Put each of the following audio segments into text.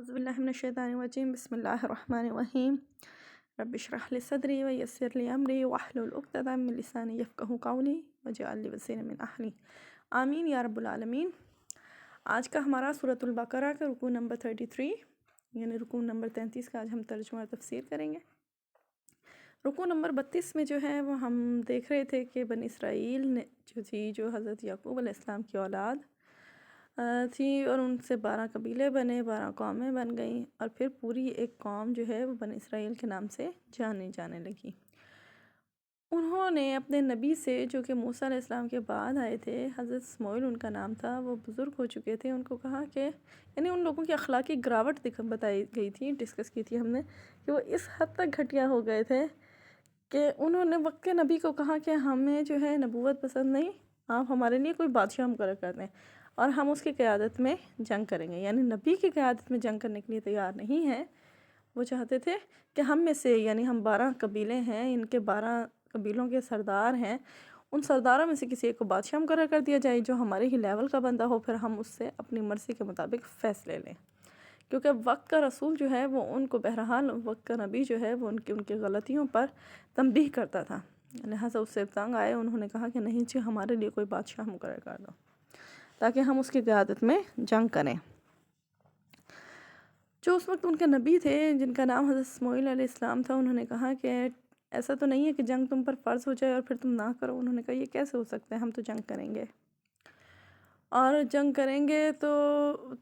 اعوذ باللہ من الشیطان الرجیم بسم اللہ الرحمن الرحیم رب اشرح لی صدری ویسر لی امری واحلل عقدۃ من لسانی یفقہوا قولی واجعل لی وزیرا من اہلی آمین یا رب العالمین۔ آج کا ہمارا سورۃ البقرہ کا رکوع نمبر 33 یعنی رکوع نمبر 33 کا آج ہم ترجمہ اور تفسیر کریں گے۔ رکوع نمبر 32 میں جو ہے وہ ہم دیکھ رہے تھے کہ بنی اسرائیل نے جو حضرت یعقوب علیہ السلام کی اولاد تھی اور ان سے 12 قبیلے بنے، 12 قومیں بن گئیں، اور پھر پوری ایک قوم جو ہے وہ بنی اسرائیل کے نام سے جانے لگی۔ انہوں نے اپنے نبی سے جو کہ موسیٰ علیہ السلام کے بعد آئے تھے، حضرت اسماعیل ان کا نام تھا، وہ بزرگ ہو چکے تھے، ان کو کہا کہ یعنی ان لوگوں کی اخلاقی گراوٹ بتائی گئی تھی، ڈسکس کی تھی ہم نے کہ وہ اس حد تک گھٹیا ہو گئے تھے کہ انہوں نے وقت کے نبی کو کہا کہ ہمیں جو ہے نبوت پسند نہیں، آپ ہمارے لیے کوئی بادشاہ مقرر کر دیں اور ہم اس کی قیادت میں جنگ کریں گے، یعنی نبی کی قیادت میں جنگ کرنے کے لیے تیار نہیں ہیں۔ وہ چاہتے تھے کہ ہم میں سے یعنی ہم 12 قبیلے ہیں، ان کے 12 قبیلوں کے سردار ہیں، ان سرداروں میں سے کسی ایک کو بادشاہ مقرر کر دیا جائے جو ہمارے ہی لیول کا بندہ ہو، پھر ہم اس سے اپنی مرضی کے مطابق فیصلے لیں، کیونکہ وقت کا رسول جو ہے وہ ان کو بہرحال وقت کا نبی جو ہے وہ ان کی غلطیوں پر تنبیہ کرتا تھا، لہٰذا اس سے تنگ آئے، انہوں نے کہا کہ نہیں جی ہمارے لیے کوئی بادشاہ مقرر کر دو تاکہ ہم اس کی قیادت میں جنگ کریں۔ جو اس وقت ان کے نبی تھے جن کا نام حضرت اسماعیل علیہ السلام تھا، انہوں نے کہا کہ ایسا تو نہیں ہے کہ جنگ تم پر فرض ہو جائے اور پھر تم نہ کرو۔ انہوں نے کہا یہ کیسے ہو سکتا ہے، ہم تو جنگ کریں گے، اور جنگ کریں گے تو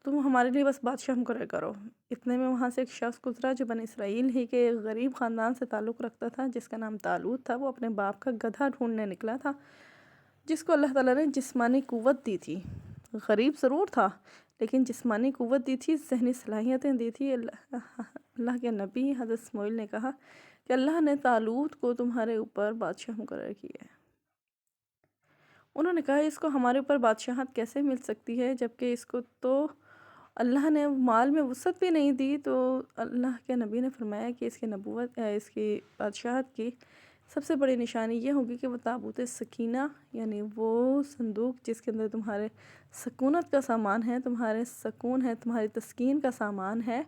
تم ہمارے لیے بس بادشاہ مقرر کرو۔ اتنے میں وہاں سے ایک شخص گزرا جو بنی اسرائیل ہی کے ایک غریب خاندان سے تعلق رکھتا تھا، جس کا نام طالوت تھا۔ وہ اپنے باپ کا گدھا ڈھونڈنے نکلا تھا، جس کو اللہ تعالیٰ نے جسمانی قوت دی تھی، غریب ضرور تھا لیکن جسمانی قوت دی تھی، ذہنی صلاحیتیں دی تھی۔ اللہ کے نبی حضرت اسماعیل نے کہا کہ اللہ نے طالوت کو تمہارے اوپر بادشاہ مقرر کیا ہے۔ انہوں نے کہا اس کو ہمارے اوپر بادشاہت کیسے مل سکتی ہے جبکہ اس کو تو اللہ نے مال میں وسعت بھی نہیں دی۔ تو اللہ کے نبی نے فرمایا کہ اس کی بادشاہت کی سب سے بڑی نشانی یہ ہوگی کہ وہ تابوت سکینہ یعنی وہ صندوق جس کے اندر تمہارے سکونت کا سامان ہے، تمہارے سکون ہے، تمہاری تسکین کا سامان ہے،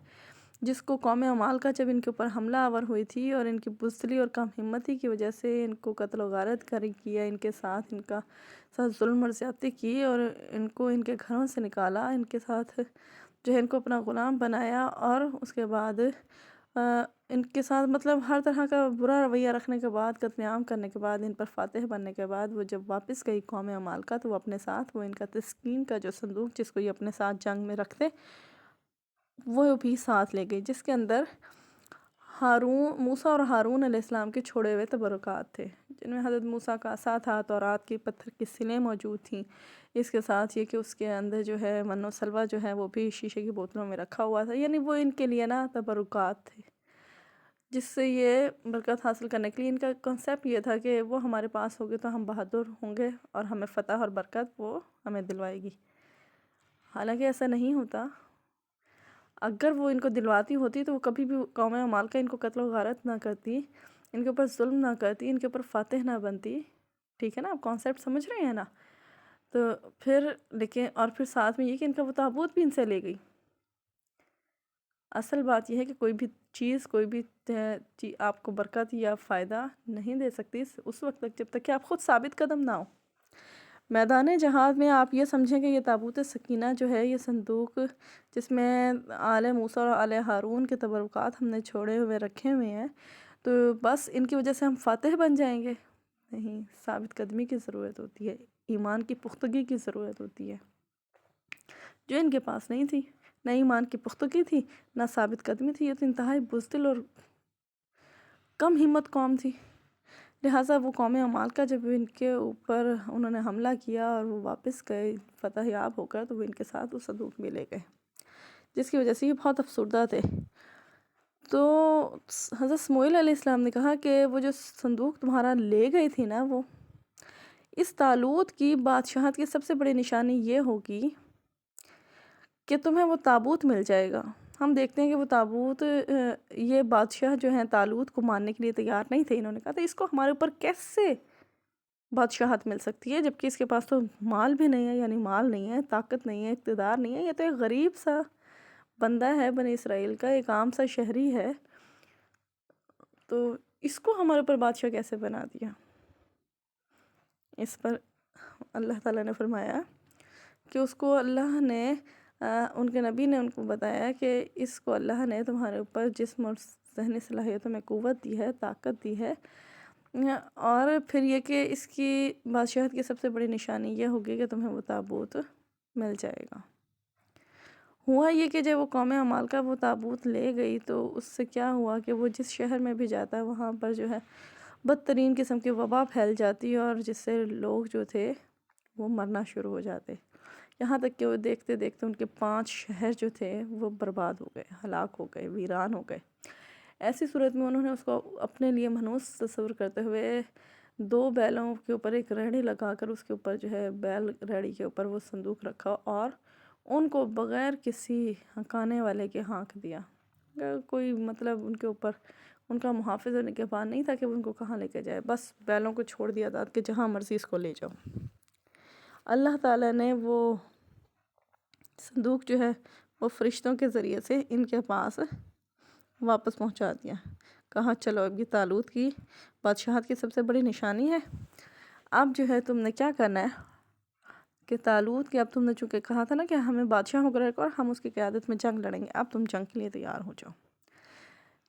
جس کو قوم عمالقہ جب ان کے اوپر حملہ آور ہوئی تھی اور ان کی بزدلی اور کم ہمتی کی وجہ سے ان کو قتل و غارت کیا، ان کے ساتھ ظلم اور زیادتی کی اور ان کو ان کے گھروں سے نکالا، ان کے ساتھ جو ہے ان کو اپنا غلام بنایا، اور اس کے بعد ان کے ساتھ مطلب ہر طرح کا برا رویہ رکھنے کے بعد، قتل عام کرنے کے بعد، ان پر فاتح بننے کے بعد وہ جب واپس گئی قوم عمالقہ تو وہ اپنے ساتھ وہ ان کا تسکین کا جو صندوق جس کو یہ اپنے ساتھ جنگ میں رکھتے وہ بھی ساتھ لے گئی، جس کے اندر موسیٰ اور ہارون علیہ السلام کے چھوڑے ہوئے تبرکات تھے، جن میں حضرت موسیٰ کا عصا تھا، تورات کی پتھر کی سلیں موجود تھیں، اس کے ساتھ یہ کہ اس کے اندر جو ہے من و سلوہ جو ہے وہ بھی شیشے کی بوتلوں میں رکھا ہوا تھا، یعنی وہ ان کے لیے تبرکات تھے، جس سے یہ برکت حاصل کرنے کے لیے ان کا کنسیپٹ یہ تھا کہ وہ ہمارے پاس ہوگے تو ہم بہادر ہوں گے اور ہمیں فتح اور برکت وہ ہمیں دلوائے گی۔ حالانکہ ایسا نہیں ہوتا، اگر وہ ان کو دلواتی ہوتی تو وہ کبھی بھی قوم عمالقہ ان کو قتل و غارت نہ کرتی، ان کے اوپر ظلم نہ کرتی، ان کے اوپر فاتح نہ بنتی، ٹھیک ہے نا، آپ کانسیپٹ سمجھ رہے ہیں نا؟ تو پھر لیکن اور پھر ساتھ میں یہ کہ ان کا وہ تابوت بھی ان سے لے گئی۔ اصل بات یہ ہے کہ کوئی بھی چیز آپ کو برکت یا فائدہ نہیں دے سکتی اس وقت تک جب تک کہ آپ خود ثابت قدم نہ ہو۔ میدان جہاد میں آپ یہ سمجھیں کہ یہ تابوت سکینہ جو ہے، یہ صندوق جس میں آل موسیٰ اور آل ہارون کے تبرکات ہم نے چھوڑے ہوئے رکھے ہوئے ہیں، تو بس ان کی وجہ سے ہم فاتح بن جائیں گے؟ نہیں، ثابت قدمی کی ضرورت ہوتی ہے، ایمان کی پختگی کی ضرورت ہوتی ہے، جو ان کے پاس نہیں تھی، نہ ایمان کی پختگی تھی نہ ثابت قدمی تھی، یہ تو انتہائی بزدل اور کم ہمت قوم تھی۔ لہٰذا وہ قوم عمالقہ جب ان کے اوپر انہوں نے حملہ کیا اور وہ واپس گئے فتح یاب ہو کر، تو وہ ان کے ساتھ اس صندوق میں لے گئے، جس کی وجہ سے یہ بہت افسردہ تھے۔ تو حضرت اسماعیل علیہ السلام نے کہا کہ وہ جو صندوق تمہارا لے گئی تھی نا، وہ اس طالوت کی بادشاہت کی سب سے بڑی نشانی یہ ہوگی کہ تمہیں وہ تابوت مل جائے گا۔ ہم دیکھتے ہیں کہ وہ تابوت یہ بادشاہ جو ہیں طالوت کو ماننے کے لیے تیار نہیں تھے، انہوں نے کہا تھا اس کو ہمارے اوپر کیسے بادشاہت مل سکتی ہے جبکہ اس کے پاس تو مال بھی نہیں ہے، یعنی مال نہیں ہے، طاقت نہیں ہے، اقتدار نہیں ہے، یہ تو ایک غریب سا بندہ ہے بنی اسرائیل کا، ایک عام سا شہری ہے، تو اس کو ہمارے اوپر بادشاہ کیسے بنا دیا؟ اس پر اللہ تعالیٰ نے فرمایا کہ اس کو اللہ نے ان کے نبی نے ان کو بتایا کہ اس کو اللہ نے تمہارے اوپر جسم اور ذہنی صلاحیتوں میں قوت دی ہے، طاقت دی ہے، اور پھر یہ کہ اس کی بادشاہت کی سب سے بڑی نشانی یہ ہوگی کہ تمہیں وہ تابوت مل جائے گا۔ ہوا یہ کہ جب وہ قوم عمالقہ وہ تابوت لے گئی تو اس سے کیا ہوا کہ وہ جس شہر میں بھی جاتا ہے وہاں پر جو ہے بدترین قسم کی وبا پھیل جاتی اور جس سے لوگ جو تھے وہ مرنا شروع ہو جاتے، یہاں تک کہ وہ دیکھتے دیکھتے ان کے 5 شہر جو تھے وہ برباد ہو گئے، ہلاک ہو گئے، ویران ہو گئے۔ ایسی صورت میں انہوں نے اس کو اپنے لیے مہنوس تصور کرتے ہوئے 2 بیلوں کے اوپر ایک ریڑھی لگا کر اس کے اوپر جو ہے بیل ریڑھی کے اوپر وہ صندوق رکھا اور ان کو بغیر کسی ہنکانے والے کے ہانک دیا۔ کوئی مطلب ان کے اوپر ان کا محافظ اور نگہبان نہیں تھا کہ وہ ان کو کہاں لے کے جائے، بس بیلوں کو چھوڑ دیا تھا کہ جہاں مرضی اس کو لے جاؤ۔ اللہ تعالیٰ نے وہ صندوق جو ہے وہ فرشتوں کے ذریعے سے ان کے پاس واپس پہنچا دیا، کہا چلو اب یہ طالوت کی بادشاہت کی سب سے بڑی نشانی ہے، اب جو ہے تم نے کیا کرنا ہے کہ طالوت کی، اب تم نے چونکہ کہا تھا نا کہ ہمیں بادشاہ مقرر کرو اور ہم اس کی قیادت میں جنگ لڑیں گے، اب تم جنگ کے لیے تیار ہو جاؤ۔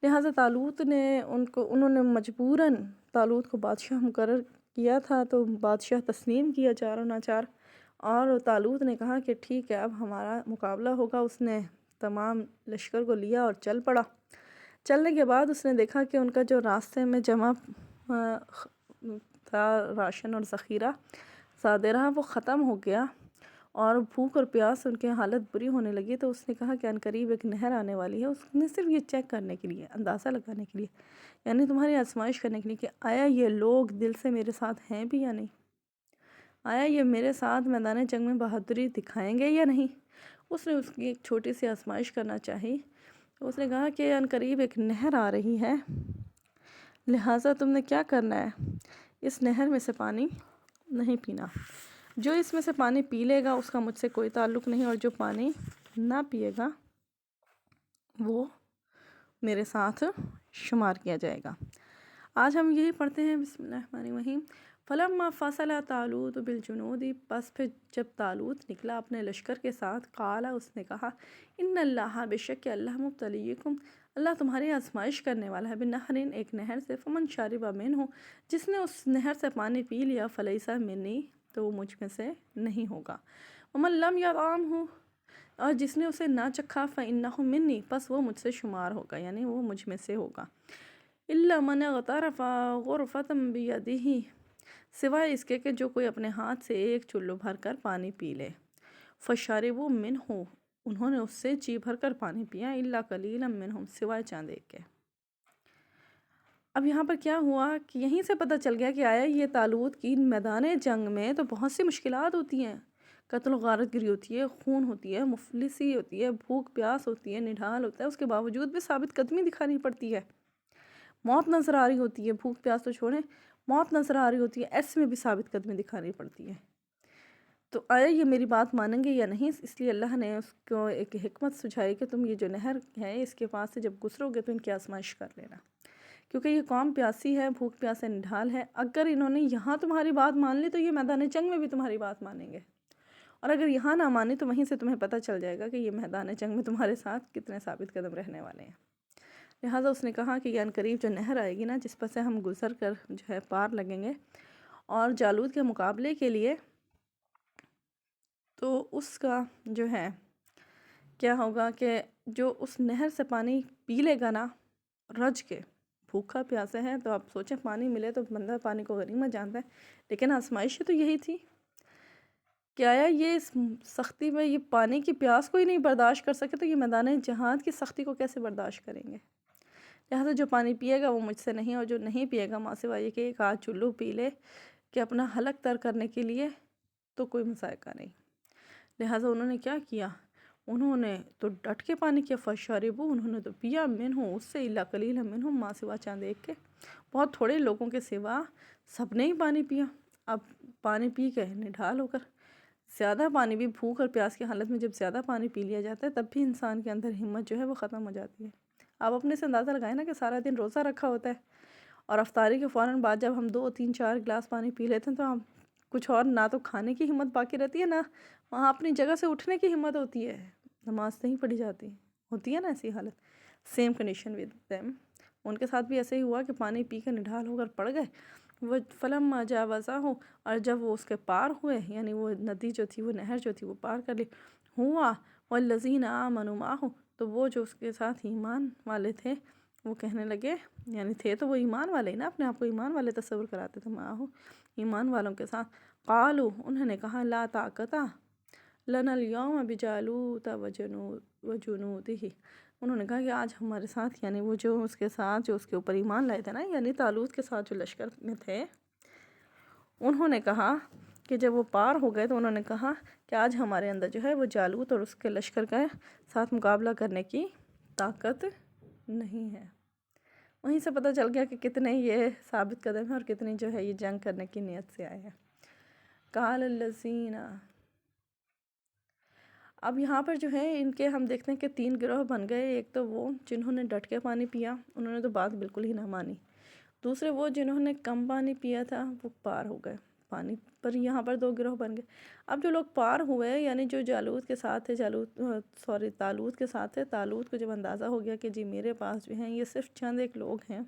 لہٰذا طالوت نے انہوں نے مجبوراً طالوت کو بادشاہ مقرر کیا تھا، تو بادشاہ تسلیم کیا چاروں ناچار، اور طالوت نے کہا کہ ٹھیک ہے اب ہمارا مقابلہ ہوگا۔ اس نے تمام لشکر کو لیا اور چل پڑا۔ چلنے کے بعد اس نے دیکھا کہ ان کا جو راستے میں جمع تھا راشن اور ذخیرہ صادرہ وہ ختم ہو گیا اور بھوک اور پیاس ان کی حالت بری ہونے لگی، تو اس نے کہا کہ عنقریب ایک نہر آنے والی ہے۔ اس نے صرف یہ چیک کرنے کے لیے، اندازہ لگانے کے لیے، یعنی تمہاری آزمائش کرنے کے لیے کہ آیا یہ لوگ دل سے میرے ساتھ ہیں بھی یا نہیں، آیا یہ میرے ساتھ میدان جنگ میں بہادری دکھائیں گے یا نہیں۔ اس نے اس کی ایک چھوٹی سی آزمائش کرنا چاہی۔ اس نے کہا کہ عنقریب ایک نہر آ رہی ہے، لہٰذا تم نے کیا کرنا ہے، اس نہر میں سے پانی نہیں پینا، جو اس میں سے پانی پی لے گا اس کا مجھ سے کوئی تعلق نہیں، اور جو پانی نہ پیے گا وہ میرے ساتھ شمار کیا جائے گا۔ آج ہم یہی پڑھتے ہیں، بسم اللہ الرحمن الرحیم، فلما فصل طالوت بالجنود، پس پھر جب طالوت نکلا اپنے لشکر کے ساتھ، قال اس نے کہا ان اللہ، بے شک اللہ مبتلیکم، اللہ تمہاری آزمائش کرنے والا ہے، بنہر ایک نہر سے، فمن شرب منہ، جس نے اس نہر سے پانی پی لیا، فلیس منی، تو وہ مجھ میں سے نہیں ہوگا، ومن لم یطعمہ، اور جس نے اسے نہ چکھا، فإنہ منی، پس وہ مجھ سے شمار ہوگا، یعنی وہ مجھ میں سے ہوگا، الا من اغترف غرفۃ بیدہ، سوائے اس کے کہ جو کوئی اپنے ہاتھ سے ایک چلو بھر کر پانی پی لے، فشربوا منہ، انہوں نے اس سے جی بھر کر پانی پیا، الا قلیلا منہم، سوائے چند ایک کے۔ اب یہاں پر کیا ہوا کہ یہیں سے پتہ چل گیا کہ آیا یہ طالوت کی میدان جنگ میں تو بہت سی مشکلات ہوتی ہیں، قتل و غارت گری ہوتی ہے، خون ہوتی ہے، مفلسی ہوتی ہے، بھوک پیاس ہوتی ہے، نڈھال ہوتا ہے، اس کے باوجود بھی ثابت قدمی دکھانی پڑتی ہے، موت نظر آ رہی ہوتی ہے، بھوک پیاس تو چھوڑیں، موت نظر آ رہی ہوتی ہے، ایسے میں بھی ثابت قدمی دکھانی پڑتی ہے، تو آیا یہ میری بات مانیں گے یا نہیں؟ اس لیے اللہ نے اس کو ایک حکمت سجھائی کہ تم یہ جو نہر ہے اس کے پاس سے جب گزرو گے تو ان کی آزمائش کر لینا، کیونکہ یہ قوم پیاسی ہے، بھوک پیاس سے نڈھال ہے، اگر انہوں نے یہاں تمہاری بات مان لی تو یہ میدان جنگ میں بھی تمہاری بات مانیں گے، اور اگر یہاں نہ مانے تو وہیں سے تمہیں پتہ چل جائے گا کہ یہ میدان جنگ میں تمہارے ساتھ کتنے ثابت قدم رہنے والے ہیں۔ لہٰذا اس نے کہا کہ یہ عنقریب جو نہر آئے گی نا، جس پر سے ہم گزر کر جو ہے پار لگیں گے اور جالوت کے مقابلے کے لیے، تو اس کا جو ہے کیا ہوگا کہ جو اس نہر سے پانی پی لے گا نا رج کے، بھوکا پیاسے ہے، تو آپ سوچیں پانی ملے تو بندہ پانی کو غنیمت جانتا ہے، لیکن آزمائش تو یہی تھی کہ آیا یہ اس سختی میں یہ پانی کی پیاس کو ہی نہیں برداشت کر سکے تو یہ میدان جہاد کی سختی کو کیسے برداشت کریں گے۔ لہٰذا جو پانی پیے گا وہ مجھ سے نہیں، اور جو نہیں پیے گا ماں سوائے کہ ایک آدھ چلو پی لے کہ اپنا حلق تر کرنے کے لیے، تو کوئی مذائقہ نہیں۔ لہٰذا انہوں نے کیا کیا، انہوں نے تو ڈٹ کے پانی کیا، فشربوا، انہوں نے تو پیا، منہ، اس سے، الا قلیلا منہم، ماں سوا چند ایک کے، بہت تھوڑے لوگوں کے سوا سب نے ہی پانی پیا۔ اب پانی پی کے نڈھال ہو کر زیادہ پانی بھی بھوک اور پیاس کی حالت میں جب زیادہ پانی پی لیا جاتا ہے تب بھی انسان کے اندر ہمت جو ہے وہ ختم ہو جاتی ہے۔ آپ اپنے سے اندازہ لگائیں نا کہ سارا دن روزہ رکھا ہوتا ہے اور افطاری کے فوراً بعد جب ہم 2 3 4 گلاس پانی پی لیتے ہیں تو ہم کچھ اور نہ تو کھانے کی ہمت باقی رہتی ہے، نہ وہاں اپنی جگہ سے اٹھنے کی ہمت ہوتی ہے، نماز نہیں پڑھی جاتی ہوتی ہے نا ایسی حالت۔ سیم کنڈیشن ود دیم، ان کے ساتھ بھی ایسے ہی ہوا کہ پانی پی کر نڈھال ہو کر پڑ گئے۔ وہ فلما جاوزہ، اور جب وہ اس کے پار ہوئے، یعنی وہ ندی جو تھی، وہ نہر جو تھی وہ پار کر لی، ہوا والذین آمنوا معہ، تو وہ جو اس کے ساتھ ایمان والے تھے وہ کہنے لگے، یعنی تھے تو وہ ایمان والے ہی نا، اپنے آپ کو ایمان والے تصور کراتے تھے، معہ ایمان والوں کے ساتھ، قالوا انہوں نے کہا لا طاقت لنا اليوم بجالوت وجنودہ، انہوں نے کہا کہ آج ہمارے ساتھ، یعنی وہ جو اس کے ساتھ جو اس کے اوپر ایمان لائے تھے نا، یعنی طالوت کے ساتھ جو لشکر میں تھے، انہوں نے کہا کہ جب وہ پار ہو گئے تو انہوں نے کہا کہ آج ہمارے اندر جو ہے وہ جالوت اور اس کے لشکر کے ساتھ مقابلہ کرنے کی طاقت نہیں ہے۔ وہیں سے پتہ چل گیا کہ کتنے یہ ثابت قدم ہیں اور کتنی جو ہے یہ جنگ کرنے کی نیت سے آئے ہیں۔ قال الذین، اب یہاں پر جو ہے ان کے ہم دیکھتے ہیں کہ 3 گروہ بن گئے۔ ایک تو وہ جنہوں نے ڈٹ کے پانی پیا، انہوں نے تو بات بالکل ہی نہ مانی۔ دوسرے وہ جنہوں نے کم پانی پیا تھا وہ پار ہو گئے پانی پر، یہاں پر 2 گروہ بن گئے۔ اب جو لوگ پار ہوئے، یعنی جو جالوت کے ساتھ تھے، طالوت کے ساتھ تھے، طالوت کو جب اندازہ ہو گیا کہ جی میرے پاس جو ہیں یہ صرف چند ایک لوگ ہیں،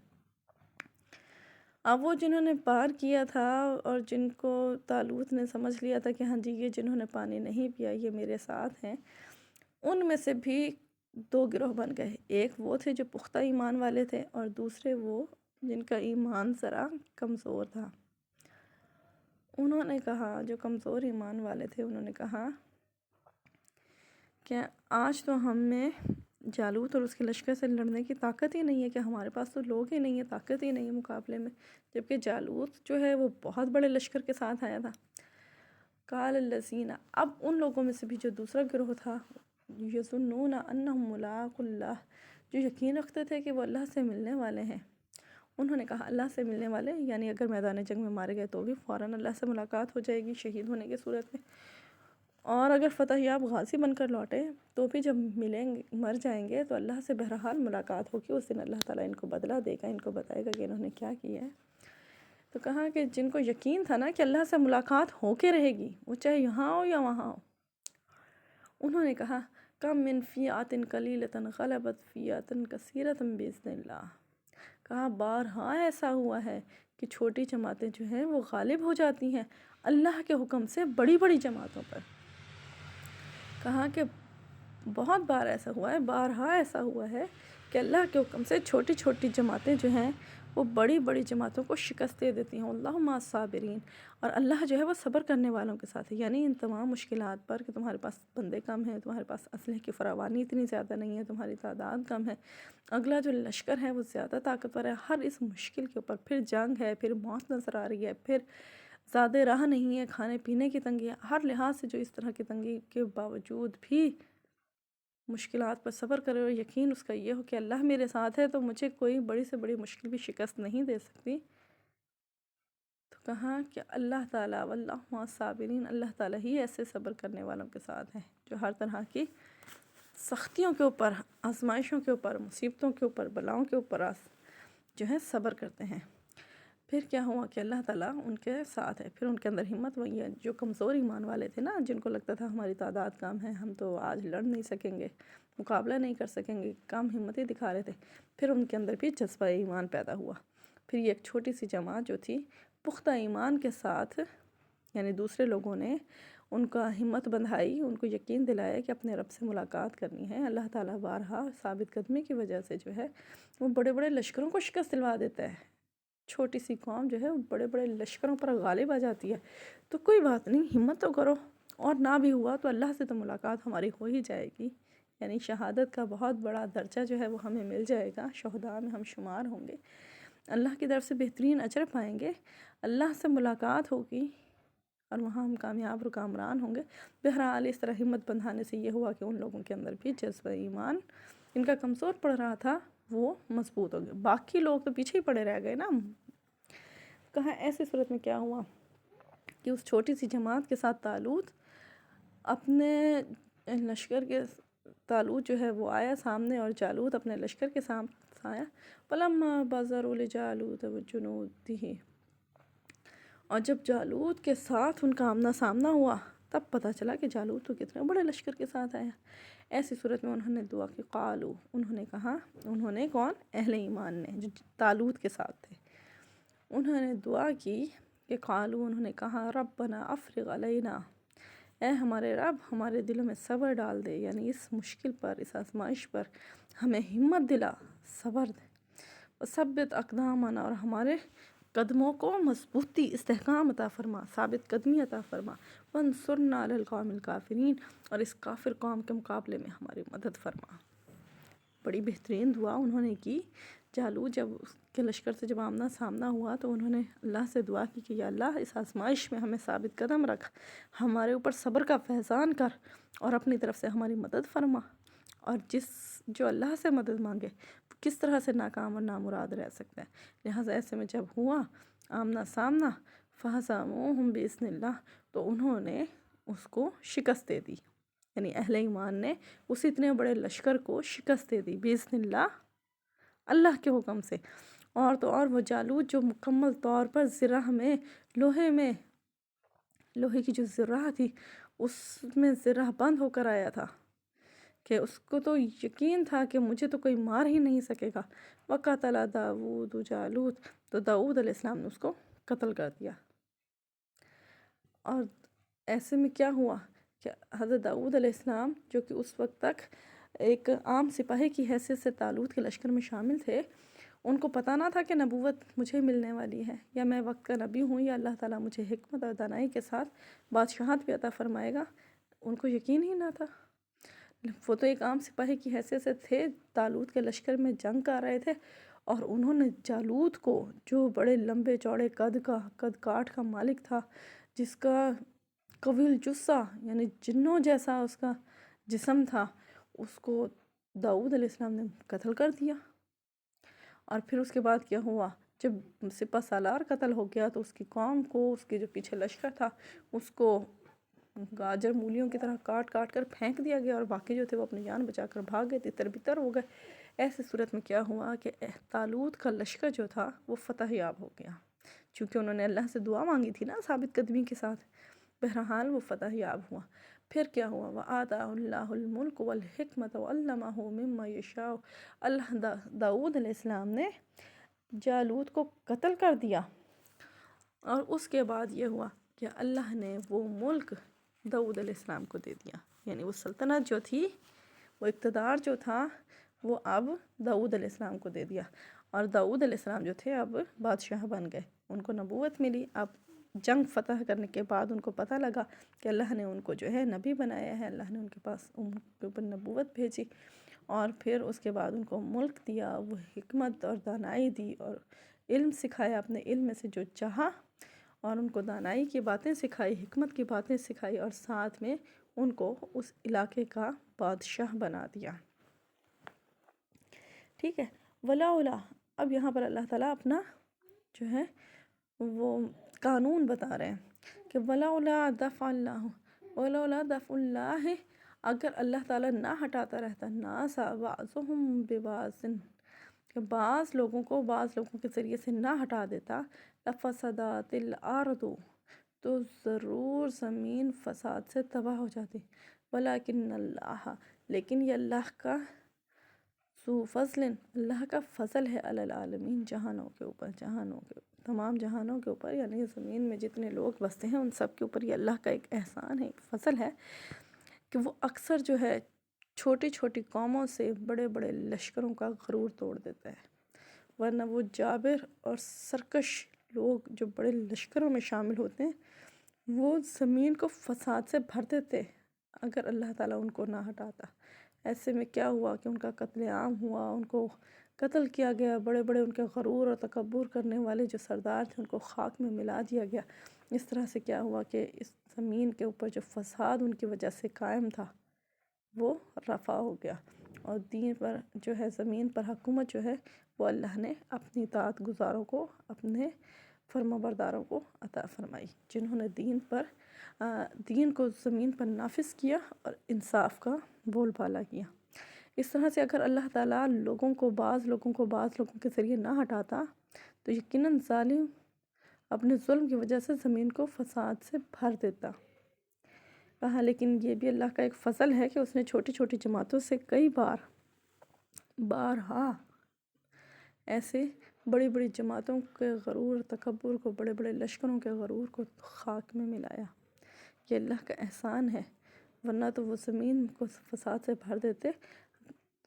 اب وہ جنہوں نے پار کیا تھا اور جن کو طالوت نے سمجھ لیا تھا کہ ہاں جی یہ جنہوں نے پانی نہیں پیا یہ میرے ساتھ ہیں، ان میں سے بھی 2 گروہ بن گئے۔ ایک وہ تھے جو پختہ ایمان والے تھے اور دوسرے وہ جن کا ایمان ذرا کمزور تھا۔ انہوں نے کہا، جو کمزور ایمان والے تھے انہوں نے کہا کہ آج تو ہم میں جالوت اور اس کے لشکر سے لڑنے کی طاقت ہی نہیں ہے، کہ ہمارے پاس تو لوگ ہی نہیں ہیں، طاقت ہی نہیں ہے مقابلے میں، جبکہ جالوت جو ہے وہ بہت بڑے لشکر کے ساتھ آیا تھا۔ قال الذین، اب ان لوگوں میں سے بھی جو دوسرا گروہ تھا، یظنون انہم ملاقو اللہ، جو یقین رکھتے تھے کہ وہ اللہ سے ملنے والے ہیں، انہوں نے کہا اللہ سے ملنے والے یعنی اگر میدان جنگ میں مارے گئے تو بھی فوراً اللہ سے ملاقات ہو جائے گی شہید ہونے کی صورت میں، اور اگر فتح یاب غازی بن کر لوٹے تو بھی جب ملیں گے، مر جائیں گے تو اللہ سے بہرحال ملاقات ہوگی، اس دن اللہ تعالیٰ ان کو بدلہ دے گا، ان کو بتائے گا کہ انہوں نے کیا کیا ہے۔ تو کہا کہ جن کو یقین تھا نا کہ اللہ سے ملاقات ہو کے رہے گی، وہ چاہے یہاں ہو یا وہاں ہو، انہوں نے کہا کم من فیعۃ قلیلۃ غلبت فیعۃ کثیرۃ بإذن اللہ، کہا بارہا ایسا ہوا ہے کہ چھوٹی جماعتیں جو ہیں وہ غالب ہو جاتی ہیں اللہ کے حکم سے بڑی بڑی جماعتوں پر۔ کہا کہ بہت بار ایسا ہوا ہے، بارہا ایسا ہوا ہے کہ اللہ کے حکم سے چھوٹی چھوٹی جماعتیں جو ہیں وہ بڑی بڑی جماعتوں کو شکست دے دیتی ہیں۔ اللہ مع الصابرین، اور اللہ جو ہے وہ صبر کرنے والوں کے ساتھ ہے، یعنی ان تمام مشکلات پر کہ تمہارے پاس بندے کم ہیں، تمہارے پاس اسلحے کی فراوانی اتنی زیادہ نہیں ہے، تمہاری تعداد کم ہے، اگلا جو لشکر ہے وہ زیادہ طاقتور ہے، ہر اس مشکل کے اوپر پھر جنگ ہے، پھر موت نظر آ رہی ہے، پھر زیادہ راہ نہیں ہے، کھانے پینے کی تنگی ہے، ہر لحاظ سے جو اس طرح کی تنگی کے باوجود بھی مشکلات پر صبر کرے اور یقین اس کا یہ ہو کہ اللہ میرے ساتھ ہے تو مجھے کوئی بڑی سے بڑی مشکل بھی شکست نہیں دے سکتی، تو کہا کہ اللہ تعالیٰ واللہ مع الصابرین، اللہ تعالیٰ ہی ایسے صبر کرنے والوں کے ساتھ ہیں جو ہر طرح کی سختیوں کے اوپر، آزمائشوں کے اوپر، مصیبتوں کے اوپر، بلاؤں کے اوپر جو ہے صبر کرتے ہیں۔ پھر کیا ہوا کہ اللہ تعالیٰ ان کے ساتھ ہے، پھر ان کے اندر ہمت وہی ہے، جو کمزور ایمان والے تھے نا، جن کو لگتا تھا ہماری تعداد کم ہے، ہم تو آج لڑ نہیں سکیں گے، مقابلہ نہیں کر سکیں گے، کم ہمت ہی دکھا رہے تھے، پھر ان کے اندر بھی جذبہ ایمان پیدا ہوا۔ پھر یہ ایک چھوٹی سی جماعت جو تھی پختہ ایمان کے ساتھ، یعنی دوسرے لوگوں نے ان کا ہمت بندھائی، ان کو یقین دلایا کہ اپنے رب سے ملاقات کرنی ہے، اللہ تعالیٰ بارہا ثابت قدمی کی وجہ سے جو ہے وہ بڑے بڑے لشکروں کو شکست دلوا دیتا ہے، چھوٹی سی قوم جو ہے بڑے بڑے لشکروں پر غالب آ جاتی ہے، تو کوئی بات نہیں، ہمت تو کرو، اور نہ بھی ہوا تو اللہ سے تو ملاقات ہماری ہو ہی جائے گی، یعنی شہادت کا بہت بڑا درجہ جو ہے وہ ہمیں مل جائے گا، شہداء میں ہم شمار ہوں گے، اللہ کی طرف سے بہترین اجر پائیں گے، اللہ سے ملاقات ہوگی اور وہاں ہم کامیاب اور کامران ہوں گے۔ بہرحال اس طرح ہمت بندھانے سے یہ ہوا کہ ان لوگوں کے اندر بھی جذبہ ایمان ان کا کمزور پڑ رہا تھا وہ مضبوط ہو گیا، باقی لوگ تو پیچھے ہی پڑے رہ گئے نا۔ کہا ایسی صورت میں کیا ہوا کہ اس چھوٹی سی جماعت کے ساتھ طالوت اپنے لشکر کے طالوت جو ہے وہ آیا سامنے، اور جالوت اپنے لشکر کے سامنے آیا. فَلَمَّا بَصَرُوا لِجَالُوتَ وَجُنُودِهِ، اور جب جالوت کے ساتھ ان کا آمنا سامنا ہوا تب پتہ چلا کہ جالوت تو کتنے بڑے لشکر کے ساتھ آیا. ایسی صورت میں انہوں نے دعا کی. قالو، انہوں نے کہا، انہوں نے کون؟ اہل ایمان نے جو طالوت کے ساتھ تھے. انہوں نے دعا کی کہ قالو، انہوں نے کہا ربنا افرغ علینا، اے ہمارے رب ہمارے دلوں میں صبر ڈال دے، یعنی اس مشکل پر، اس آزمائش پر ہمیں ہمت دلا، صبر دے. وثبت اقدامنا، اور ہمارے قدموں کو مضبوطی، استحکام عطا فرما، ثابت قدمی عطا فرما. وانصرنا علی القوم الکافرین، اور اس کافر قوم کے مقابلے میں ہماری مدد فرما. بڑی بہترین دعا انہوں نے کی. جالوت جب اس کے لشکر سے جب آمنا سامنا ہوا تو انہوں نے اللہ سے دعا کی کہ یا اللہ اس آزمائش میں ہمیں ثابت قدم رکھ، ہمارے اوپر صبر کا فیضان کر، اور اپنی طرف سے ہماری مدد فرما. اور جو اللہ سے مدد مانگے کس طرح سے ناکام اور نامراد رہ سکتا ہے. لہٰذا ایسے میں جب ہوا آمنا سامنا، فَهَزَمُوهُمْ بِإِذْنِ اللَّهِ، تو انہوں نے اس کو شکست دے دی، یعنی اہل ایمان نے اس اتنے بڑے لشکر کو شکست دے دی بِإِذْنِ اللَّهِ، اللہ کے حکم سے. اور تو اور وہ جالوت جو مکمل طور پر زرہ میں، لوہے کی جو زرہ تھی اس میں زرہ بند ہو کر آیا تھا کہ اس کو تو یقین تھا کہ مجھے تو کوئی مار ہی نہیں سکے گا. وَقَتَلَ داؤد جالوت، تو داؤد علیہ السلام نے اس کو قتل کر دیا. اور ایسے میں کیا ہوا کہ حضرت داؤد علیہ السلام جو کہ اس وقت تک ایک عام سپاہی کی حیثیت سے طالوت کے لشکر میں شامل تھے، ان کو پتہ نہ تھا کہ نبوت مجھے ملنے والی ہے، یا میں وقت کا نبی ہوں، یا اللہ تعالیٰ مجھے حکمت اور دانائی کے ساتھ بادشاہت بھی عطا فرمائے گا. ان کو یقین ہی نہ تھا. وہ تو ایک عام سپاہی کی حیثیت سے تھے، طالوت کے لشکر میں جنگ کر رہے تھے، اور انہوں نے جالوت کو جو بڑے لمبے چوڑے قد کاٹ کا مالک تھا، جس کا قویل جثہ یعنی جنوں جیسا اس کا جسم تھا، اس کو داؤد علیہ السلام نے قتل کر دیا. اور پھر اس کے بعد کیا ہوا، جب سپہ سالار قتل ہو گیا تو اس کی قوم کو، اس کے جو پیچھے لشکر تھا اس کو گاجر مولیوں کی طرح کاٹ کر پھینک دیا گیا، اور باقی جو تھے وہ اپنی جان بچا کر بھاگ گئے، تتر بتر ہو گئے. ایسی صورت میں کیا ہوا کہ طالوت کا لشکر جو تھا وہ فتح یاب ہو گیا، چونکہ انہوں نے اللہ سے دعا مانگی تھی نا ثابت قدمی کے ساتھ. بہرحال وہ فتح یاب ہوا. پھر کیا ہوا، وَآتَاهُ اللَّهُ الْمُلْكَ وَالْحِكْمَةَ وَعَلَّمَهُ مِمَّا يَشَاءُ، اللہ داؤد علیہ السلام نے جالوت کو قتل کر دیا. اور اس کے بعد یہ ہوا کہ اللہ نے وہ ملک داؤد علیہ السلام کو دے دیا، یعنی وہ سلطنت جو تھی، وہ اقتدار جو تھا، وہ اب داؤد علیہ السلام کو دے دیا. اور داؤد علیہ السلام جو تھے اب بادشاہ بن گئے، ان کو نبوت ملی. اب جنگ فتح کرنے کے بعد ان کو پتہ لگا کہ اللہ نے ان کو جو ہے نبی بنایا ہے، اللہ نے ان کے پاس ان کے اوپر نبوت بھیجی، اور پھر اس کے بعد ان کو ملک دیا، وہ حکمت اور دانائی دی، اور علم سکھایا، اپنے علم میں سے جو چاہا، اور ان کو دانائی کی باتیں سکھائی، حکمت کی باتیں سکھائی، اور ساتھ میں ان کو اس علاقے کا بادشاہ بنا دیا. ٹھیک ہے. وَلَوْلَا، اب یہاں پر اللہ تعالیٰ اپنا جو ہے وہ قانون بتا رہے ہیں کہ وَلَوْلَا دَفْعَ اللَّهُ، وَلَوْلَا دَفْعُ اللَّهِ، اگر اللہ تعالیٰ نہ ہٹاتا رہتا النَّاسَ بَعْضُهُمْ بِبَعْضٍ، کہ بعض لوگوں کو بعض لوگوں کے ذریعے سے نہ ہٹا دیتا، لَفَسَدَتِ الْأَرْضُ، تو ضرور زمین فساد سے تباہ ہو جاتی. وَلَكِنَّ اللَّهَ، لیکن یہ اللہ کا ذو فضل، اللہ کا فضل ہے، علی العالمین، جہانوں کے اوپر، تمام جہانوں کے اوپر، یعنی زمین میں جتنے لوگ بستے ہیں ان سب کے اوپر یہ اللہ کا ایک احسان ہے، ایک فضل ہے کہ وہ اکثر جو ہے چھوٹی چھوٹی قوموں سے بڑے بڑے لشکروں کا غرور توڑ دیتا ہے. ورنہ وہ جابر اور سرکش لوگ جو بڑے لشکروں میں شامل ہوتے ہیں وہ زمین کو فساد سے بھر دیتے اگر اللہ تعالیٰ ان کو نہ ہٹاتا. ایسے میں کیا ہوا کہ ان کا قتل عام ہوا، ان کو قتل کیا گیا، بڑے بڑے ان کے غرور اور تکبر کرنے والے جو سردار تھے ان کو خاک میں ملا دیا گیا. اس طرح سے کیا ہوا کہ اس زمین کے اوپر جو فساد ان کی وجہ سے قائم تھا وہ رفع ہو گیا، اور دین پر جو ہے، زمین پر حکومت جو ہے وہ اللہ نے اپنی اطاعت گزاروں کو، اپنے فرمانبرداروں کو عطا فرمائی، جنہوں نے دین کو زمین پر نافذ کیا اور انصاف کا بول بالا کیا۔ اس طرح سے اگر اللہ تعالیٰ بعض لوگوں کے ذریعے نہ ہٹاتا تو یقیناً ظالم اپنے ظلم کی وجہ سے زمین کو فساد سے بھر دیتا۔ کہا لیکن یہ بھی اللہ کا ایک فضل ہے کہ اس نے چھوٹی چھوٹی جماعتوں سے کئی بارہا ایسے بڑی بڑی جماعتوں کے غرور تکبر کو، بڑے بڑے لشکروں کے غرور کو خاک میں ملایا۔ یہ اللہ کا احسان ہے، ورنہ تو وہ زمین کو فساد سے بھر دیتے۔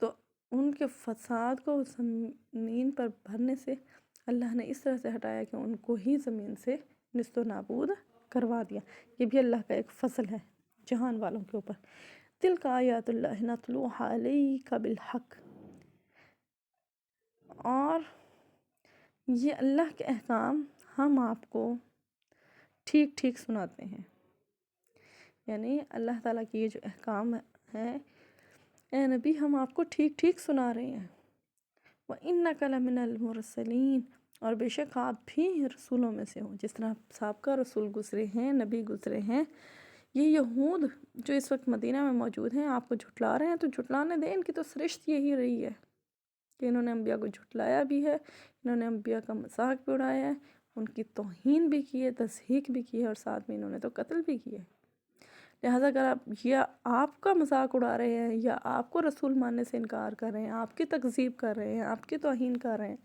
تو ان کے فساد کو زمین پر بھرنے سے اللہ نے اس طرح سے ہٹایا کہ ان کو ہی زمین سے نیست و نابود کروا دیا۔ یہ بھی اللہ کا ایک فضل ہے جہان والوں کے اوپر۔ تِلْکَ آیاتُ اللہِ نَتْلُوہَا عَلَيْکَ بِالْحَقِّ، اور یہ اللہ کے احکام ہم آپ کو ٹھیک ٹھیک سناتے ہیں، یعنی اللہ تعالیٰ کی یہ جو احکام ہیں اے نبی ہم آپ کو ٹھیک ٹھیک سنا رہے ہیں۔ وَإِنَّكَ لَمِنَ الْمُرْسَلِينَ، اور بے شک آپ بھی رسولوں میں سے ہوں، جس طرح سابقہ رسول گزرے ہیں، نبی گزرے ہیں۔ یہ یہود جو اس وقت مدینہ میں موجود ہیں آپ کو جھٹلا رہے ہیں، تو جھٹلانے دیں، ان کی تو سرشت یہی رہی ہے کہ انہوں نے انبیاء کو جھٹلایا بھی ہے، انہوں نے انبیاء کا مذاق بھی اڑایا ہے، ان کی توہین بھی کی ہے، تضحیک بھی کی ہے، اور ساتھ میں انہوں نے تو قتل بھی کیا ہے۔ لہٰذا اگر آپ کا مذاق اڑا رہے ہیں یا آپ کو رسول ماننے سے انکار کر رہے ہیں، آپ کی تکذیب کر رہے ہیں، آپ کی توہین کر رہے ہیں،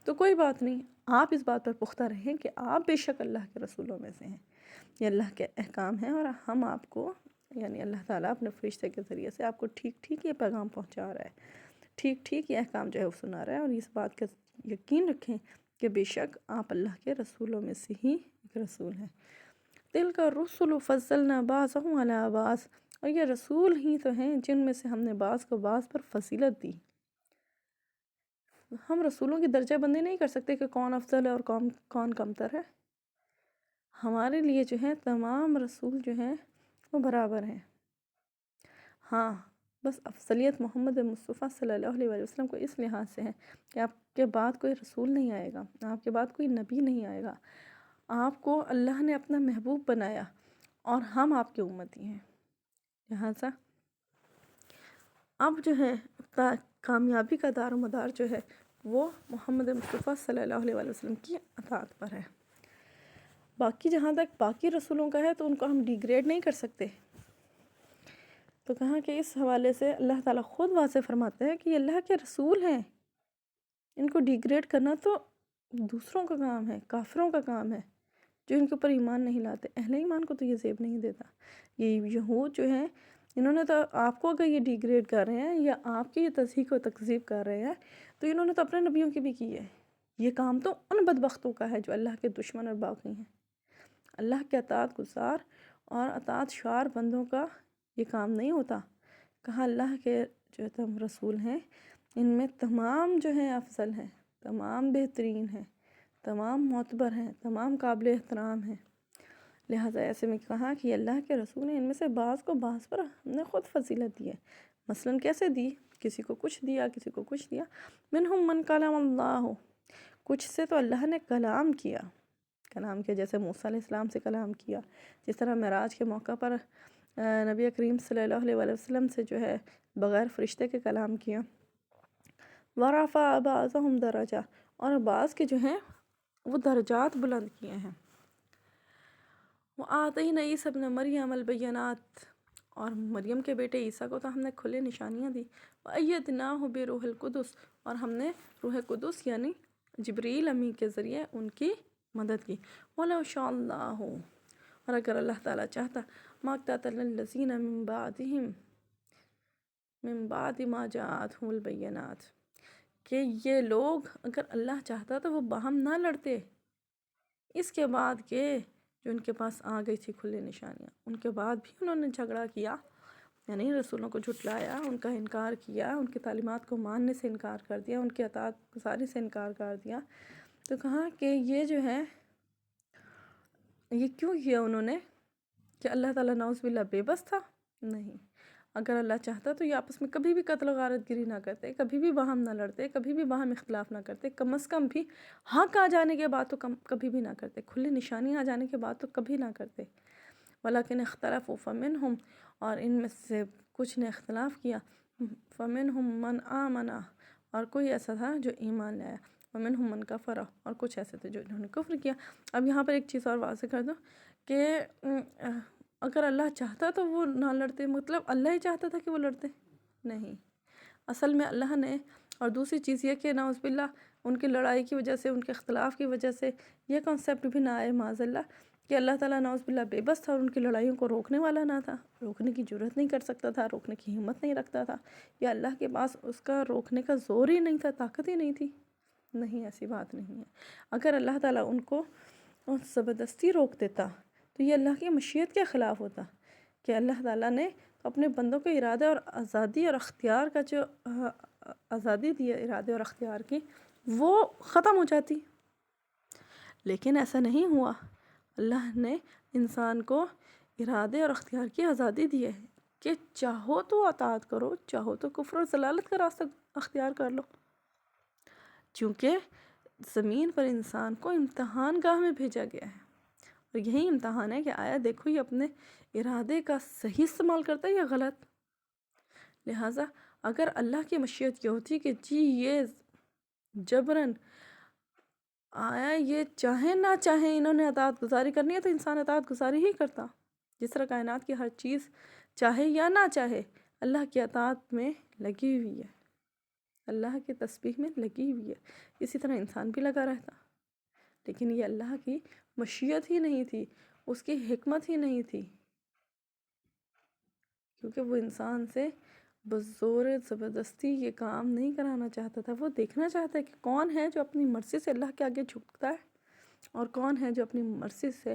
تو کوئی بات نہیں، آپ اس بات پر پختہ رہیں کہ آپ بے شک اللہ کے رسولوں میں سے ہیں۔ یہ اللہ کے احکام ہیں، اور ہم آپ کو، یعنی اللہ تعالیٰ اپنے فرشتے کے ذریعے سے آپ کو ٹھیک ٹھیک یہ پیغام پہنچا رہا ہے، ٹھیک ٹھیک یہ احکام جو ہے وہ سنا رہا ہے، اور اس بات کا یقین رکھیں کہ بے شک آپ اللہ کے رسولوں میں سے ہی ایک رسول ہیں۔ تِلْکَ الرُّسُلُ فَضَّلْنَا بَعْضَهُمْ عَلَىٰ بَعْضٍ، اور یہ رسول ہی تو ہیں جن میں سے ہم نے بعض کو بعض پر فضیلت دی۔ ہم رسولوں کی درجہ بندی نہیں کر سکتے کہ کون افضل ہے اور کون کمتر ہے۔ ہمارے لیے جو ہے تمام رسول جو ہیں وہ برابر ہیں۔ ہاں بس افضلیت محمد مصطفیٰ صلی اللہ علیہ وسلم کو اس لحاظ سے ہے کہ آپ کے بعد کوئی رسول نہیں آئے گا، آپ کے بعد کوئی نبی نہیں آئے گا، آپ کو اللہ نے اپنا محبوب بنایا اور ہم آپ کے امتی ہیں۔ لہٰذا اب جو ہے کامیابی کا دار و مدار جو ہے وہ محمد مصطفیٰ صلی اللہ علیہ وسلم کی اطاعت پر ہے۔ باقی جہاں تک باقی رسولوں کا ہے تو ان کو ہم ڈی گریڈ نہیں کر سکتے۔ تو کہاں کہ اس حوالے سے اللہ تعالیٰ خود واضح فرماتے ہیں کہ یہ اللہ کے رسول ہیں، ان کو ڈی گریڈ کرنا تو دوسروں کا کام ہے، کافروں کا کام ہے جو ان کے اوپر ایمان نہیں لاتے۔ اہل ایمان کو تو یہ زیب نہیں دیتا۔ یہ یہود جو ہیں انہوں نے تو آپ کو اگر یہ ڈی گریڈ کر رہے ہیں یا آپ کی یہ تضحیک و تکذیب کر رہے ہیں تو انہوں نے تو اپنے نبیوں کی بھی کی ہے۔ یہ کام تو ان بدبختوں کا ہے جو اللہ کے دشمن اور باغی ہیں۔ اللہ کے اطاعت گزار اور اطاعت شعار بندوں کا یہ کام نہیں ہوتا۔ کہا اللہ کے جو تم رسول ہیں ان میں تمام جو ہیں افضل ہیں، تمام بہترین ہیں، تمام معتبر ہیں، تمام قابل احترام ہیں۔ لہٰذا ایسے میں کہا کہ یہ اللہ کے رسول ہیں، ان میں سے بعض کو بعض پر ہم نے خود فضیلت دی ہے۔ مثلاً کیسے دی؟ کسی کو کچھ دیا، کسی کو کچھ دیا۔ منہم من کلم اللہ، کچھ سے تو اللہ نے کلام کیا، جیسے موسیٰ علیہ السلام سے کلام کیا، جس طرح معراج کے موقع پر نبی کریم صلی اللہ علیہ وسلم سے جو ہے بغیر فرشتے کے کلام کیا۔ ورفع بعضهم درجہ، اور بعض کے جو ہیں وہ درجات بلند کیے ہیں۔ وآتینا عیسیٰ ابن مریم البینات، اور مریم کے بیٹے عیسیٰ کو تو ہم نے کھلے نشانیاں دی۔ وأیدناہ بروح القدس، اور ہم نے روح قدس یعنی جبریل امی کے ذریعے ان کی مدد کی۔ وَلَوْ شَاءَ اللَّهُ، اور اگر اللہ تعالیٰ چاہتا، مَا اقْتَتَلَ الَّذِينَ مِن بَعْدِ مَا جَاءَتْهُمُ الْبَيِّنَاتُ، کہ یہ لوگ اگر اللہ چاہتا تو وہ باہم نہ لڑتے اس کے بعد کہ جو ان کے پاس آ گئی تھی کھلے نشانیاں، ان کے بعد بھی انہوں نے جھگڑا کیا، یعنی رسولوں کو جھٹلایا، ان کا انکار کیا، ان کی تعلیمات کو ماننے سے انکار کر دیا، ان کی اطاعت گزاری سے انکار کر دیا۔ تو کہا کہ یہ جو ہے یہ کیوں کیا انہوں نے؟ کہ اللہ تعالیٰ نعوذ باللہ بے بس تھا؟ نہیں، اگر اللہ چاہتا تو یہ آپس میں کبھی بھی قتل و غارت گری نہ کرتے، کبھی بھی باہم نہ لڑتے، کبھی بھی باہم اختلاف نہ کرتے، کم از کم بھی حق آ جانے کے بعد تو کبھی بھی نہ کرتے، کھلی نشانی آ جانے کے بعد تو کبھی نہ کرتے۔ ولیکن اختلفوا فمنہم، اور ان میں سے کچھ نے اختلاف کیا، فمنہم من آمن، اور کوئی ایسا تھا جو ایمان لایا، ومنہم من کفر، اور کچھ ایسے تھے جو انہوں نے کفر کیا۔ اب یہاں پر ایک چیز اور واضح کر دوں کہ اگر اللہ چاہتا تو وہ نہ لڑتے، مطلب اللہ ہی چاہتا تھا کہ وہ لڑتے؟ نہیں، اصل میں اللہ نے، اور دوسری چیز یہ کہ نعوذ باللہ ان کی لڑائی کی وجہ سے، ان کے اختلاف کی وجہ سے یہ کنسیپٹ بھی نہ آئے معاذ اللہ کہ اللہ تعالیٰ نعوذ باللہ بے بس تھا اور ان کی لڑائیوں کو روکنے والا نہ تھا، روکنے کی جرات نہیں کر سکتا تھا، روکنے کی ہمت نہیں رکھتا تھا، یا اللہ کے پاس اس کا روکنے کا زور ہی نہیں تھا، طاقت ہی نہیں تھی۔ نہیں، ایسی بات نہیں ہے۔ اگر اللہ تعالیٰ ان کو زبردستی روک دیتا تو یہ اللہ کی مشیت کے خلاف ہوتا، کہ اللہ تعالیٰ نے اپنے بندوں کو ارادے اور آزادی اور اختیار کا جو آزادی دی ہے ارادے اور اختیار کی، وہ ختم ہو جاتی۔ لیکن ایسا نہیں ہوا، اللہ نے انسان کو ارادے اور اختیار کی آزادی دی ہے کہ چاہو تو اطاعت کرو، چاہو تو کفر اور ضلالت کا راستہ اختیار کر لو، چونکہ زمین پر انسان کو امتحان گاہ میں بھیجا گیا ہے، اور یہی امتحان ہے کہ آیا دیکھو یہ اپنے ارادے کا صحیح استعمال کرتا ہے یا غلط۔ لہٰذا اگر اللہ کی مشیت یہ ہوتی کہ جی یہ جبراً آیا، یہ چاہیں نہ چاہیں انہوں نے اطاعت گزاری کرنی ہے تو انسان اطاعت گزاری ہی کرتا، جس طرح کائنات کی ہر چیز چاہے یا نہ چاہے اللہ کی اطاعت میں لگی ہوئی ہے، اللہ کی تسبیح میں لگی ہوئی ہے، اسی طرح انسان بھی لگا رہتا، لیکن یہ اللہ کی مشیت ہی نہیں تھی، اس کی حکمت ہی نہیں تھی، کیونکہ وہ انسان سے بزور زبردستی یہ کام نہیں کرانا چاہتا تھا۔ وہ دیکھنا چاہتا ہے کہ کون ہے جو اپنی مرضی سے اللہ کے آگے جھکتا ہے اور کون ہے جو اپنی مرضی سے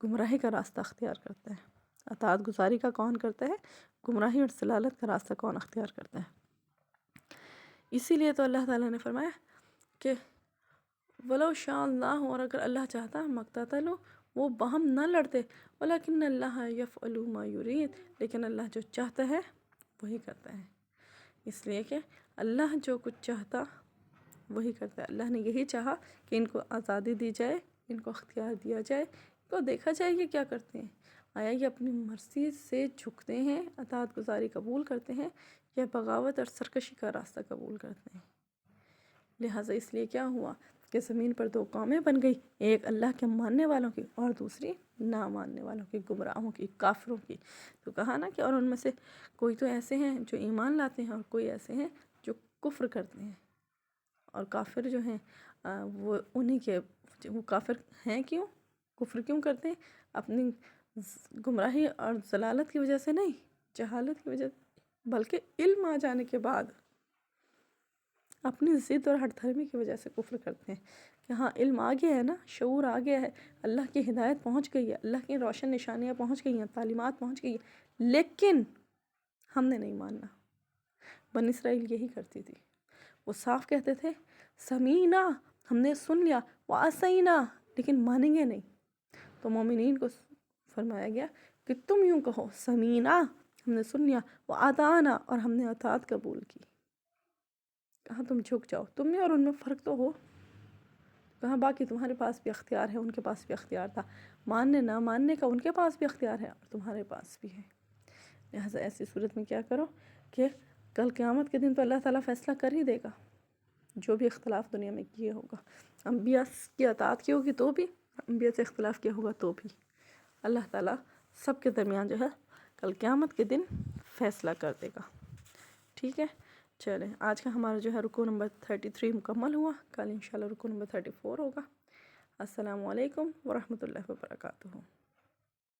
گمراہی کا راستہ اختیار کرتا ہے، اطاعت گزاری کا کون کرتا ہے، گمراہی اور ضلالت کا راستہ کون اختیار کرتا ہے۔ اسی لیے تو اللہ تعالیٰ نے فرمایا کہ وَلَوْ شَاءَ اللَّهُ، اور اگر اللہ چاہتا مَقْتَتَلُوا، وہ باہم نہ لڑتے، وَلَكِنَّ اللَّهَ يَفْعَلُ مَا يُرِيدُ، لیکن اللہ جو چاہتا ہے وہی کرتا ہے، اس لیے کہ اللہ جو کچھ چاہتا وہی کرتا ہے۔ اللہ نے یہی چاہا کہ ان کو آزادی دی جائے، ان کو اختیار دیا جائے، ان کو دیکھا جائے یہ کیا کرتے ہیں، آیا یہ اپنی مرضی سے جھکتے ہیں، اطاعت گزاری قبول کرتے ہیں، یا بغاوت اور سرکشی کا راستہ قبول کرتے ہیں۔ لہٰذا اس لیے کیا ہوا کہ زمین پر دو قومیں بن گئی، ایک اللہ کے ماننے والوں کی اور دوسری نہ ماننے والوں کی، گمراہوں کی، کافروں کی۔ تو کہا نا کہ اور ان میں سے کوئی تو ایسے ہیں جو ایمان لاتے ہیں اور کوئی ایسے ہیں جو کفر کرتے ہیں، اور کافر جو ہیں وہ انہی کے، وہ کافر ہیں کیوں، کفر کیوں کرتے ہیں؟ اپنی گمراہی اور ضلالت کی وجہ سے نہیں، جہالت کی وجہ سے، بلکہ علم آ جانے کے بعد اپنی ضد اور ہٹ دھرمی کی وجہ سے کفر کرتے ہیں کہ ہاں علم آ گیا ہے نا، شعور آ گیا ہے، اللہ کی ہدایت پہنچ گئی ہے، اللہ کی روشن نشانیاں پہنچ گئی ہیں، تعلیمات پہنچ گئی ہیں، لیکن ہم نے نہیں ماننا۔ بنی اسرائیل یہی کرتی تھی، وہ صاف کہتے تھے سمینا، ہم نے سن لیا، وعصینا، لیکن مانیں گے نہیں۔ تو مومنین کو فرمایا گیا کہ تم یوں کہو سمینا، ہم نے سن لیا، وَأَطَعْنَا، اور ہم نے اطاعت قبول کی۔ کہاں تم جھک جاؤ، تم میں اور ان میں فرق تو ہو، کہاں باقی تمہارے پاس بھی اختیار ہے، ان کے پاس بھی اختیار تھا، ماننے نہ ماننے کا ان کے پاس بھی اختیار ہے اور تمہارے پاس بھی ہے۔ لہٰذا ایسی صورت میں کیا کرو کہ کل قیامت کے دن تو اللہ تعالیٰ فیصلہ کر ہی دے گا، جو بھی اختلاف دنیا میں کیے ہوگا، انبیاء کی اطاعت کی ہوگی تو بھی، انبیاء سے اختلاف کیا ہوگا تو بھی، اللہ تعالیٰ سب کے درمیان جو ہے کل قیامت کے دن فیصلہ کر دے گا۔ ٹھیک ہے، چلیں آج کا ہمارا جو ہے رکوع نمبر 33 مکمل ہوا، کل انشاءاللہ رکوع نمبر 34 ہوگا۔ السلام علیکم ورحمۃ اللہ وبرکاتہ۔